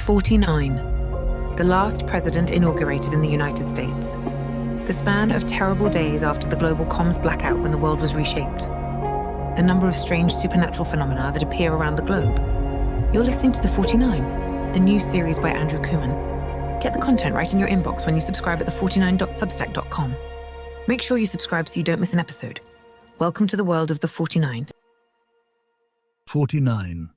49. The last president inaugurated in the United States. The span of terrible days after the global comms blackout when the world was reshaped. The number of strange supernatural phenomena that appear around the globe. You're listening to The 49, the new series by Andrew Kooman. Get the content right in your inbox when you subscribe at the49.substack.com. Make sure you subscribe so you don't miss an episode. Welcome to the world of The 49. 49.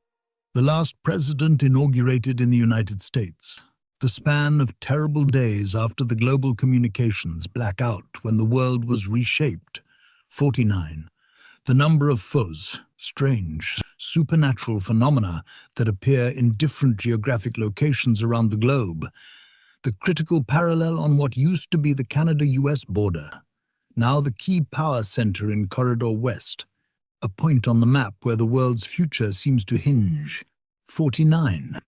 The last president inaugurated in the United States. The span of terrible days after the global communications blackout when the world was reshaped. 49. The number of foes, strange, supernatural phenomena that appear in different geographic locations around the globe. The critical parallel on what used to be the Canada-US border. Now the key power center in Corridor West. A point on the map where the world's future seems to hinge. 49.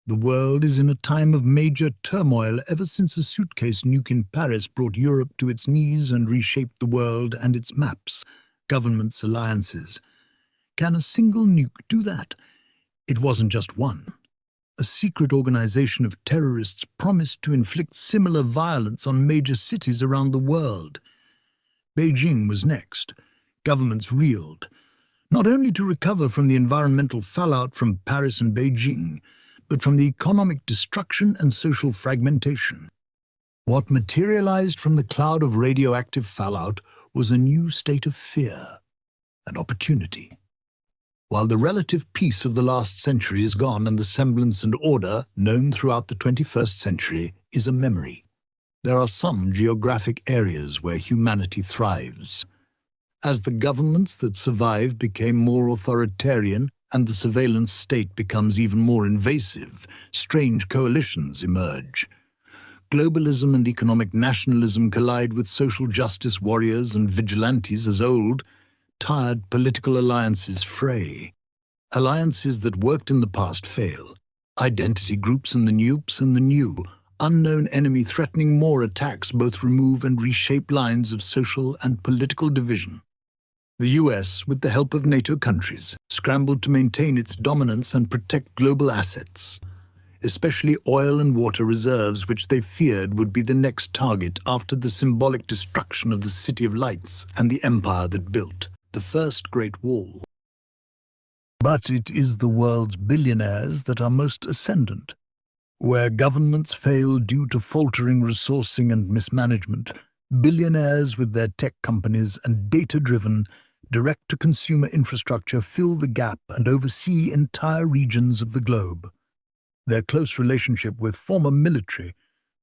The world is in a time of major turmoil ever since a suitcase nuke in Paris brought Europe to its knees and reshaped the world and its maps, governments, alliances. Can a single nuke do that? It wasn't just one. A secret organization of terrorists promised to inflict similar violence on major cities around the world. Beijing was next. Governments reeled. Not only to recover from the environmental fallout from Paris and Beijing, but from the economic destruction and social fragmentation. What materialized from the cloud of radioactive fallout was a new state of fear, an opportunity. While the relative peace of the last century is gone and the semblance and order known throughout the 21st century is a memory, there are some geographic areas where humanity thrives. As the governments that survive became more authoritarian and the surveillance state becomes even more invasive, strange coalitions emerge. Globalism and economic nationalism collide with social justice warriors and vigilantes as old, tired political alliances fray. Alliances that worked in the past fail. Identity groups and the nukes and the new, unknown enemy threatening more attacks both remove and reshape lines of social and political division. The US, with the help of NATO countries, scrambled to maintain its dominance and protect global assets, especially oil and water reserves which they feared would be the next target after the symbolic destruction of the City of Lights and the empire that built the First Great Wall. But it is the world's billionaires that are most ascendant. Where governments fail due to faltering resourcing and mismanagement, billionaires with their tech companies and data-driven, direct-to-consumer infrastructure fill the gap and oversee entire regions of the globe. Their close relationship with former military,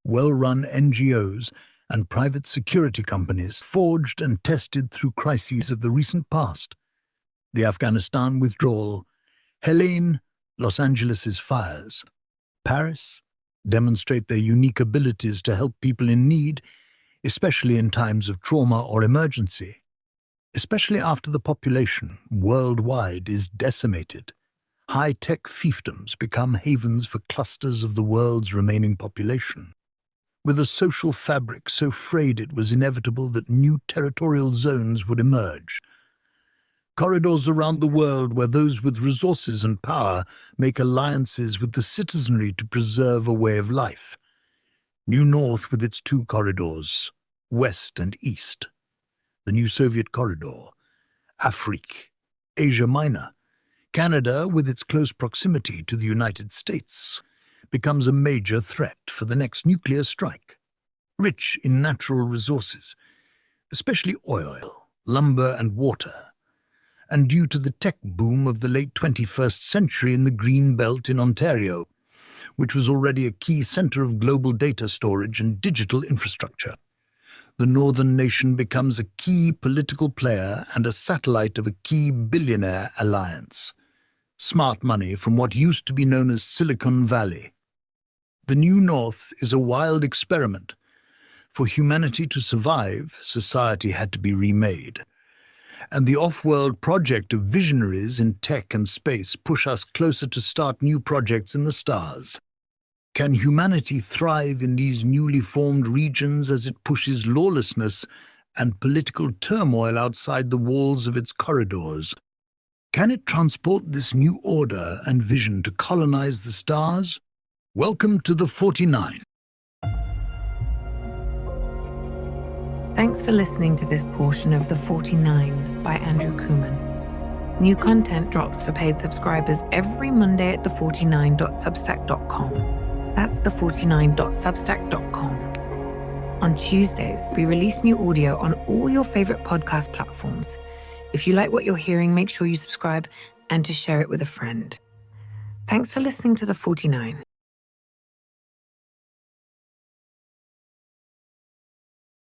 well-run NGOs, and private security companies forged and tested through crises of the recent past. The Afghanistan withdrawal, Helene, Los Angeles' fires, Paris, demonstrate their unique abilities to help people in need, especially in times of trauma or emergency, especially after the population worldwide is decimated. High-tech fiefdoms become havens for clusters of the world's remaining population. With a social fabric so frayed it was inevitable that new territorial zones would emerge. Corridors around the world where those with resources and power make alliances with the citizenry to preserve a way of life. New North with its two corridors, West and East. The new Soviet corridor, Afrique, Asia Minor. Canada, with its close proximity to the United States, becomes a major threat for the next nuclear strike. Rich in natural resources, especially oil, lumber and water, and due to the tech boom of the late 21st century in the Green Belt in Ontario, which was already a key center of global data storage and digital infrastructure. The northern nation becomes a key political player and a satellite of a key billionaire alliance. Smart money from what used to be known as Silicon Valley. The New North is a wild experiment. For humanity to survive, society had to be remade. And the off-world project of visionaries in tech and space push us closer to start new projects in the stars. Can humanity thrive in these newly formed regions as it pushes lawlessness and political turmoil outside the walls of its corridors? Can it transport this new order and vision to colonize the stars? Welcome to the 49. Thanks for listening to this portion of The 49 by Andrew Kooman. New content drops for paid subscribers every Monday at the49.substack.com. That's the49.substack.com. On Tuesdays, we release new audio on all your favorite podcast platforms. If you like what you're hearing, make sure you subscribe and to share it with a friend. Thanks for listening to The 49.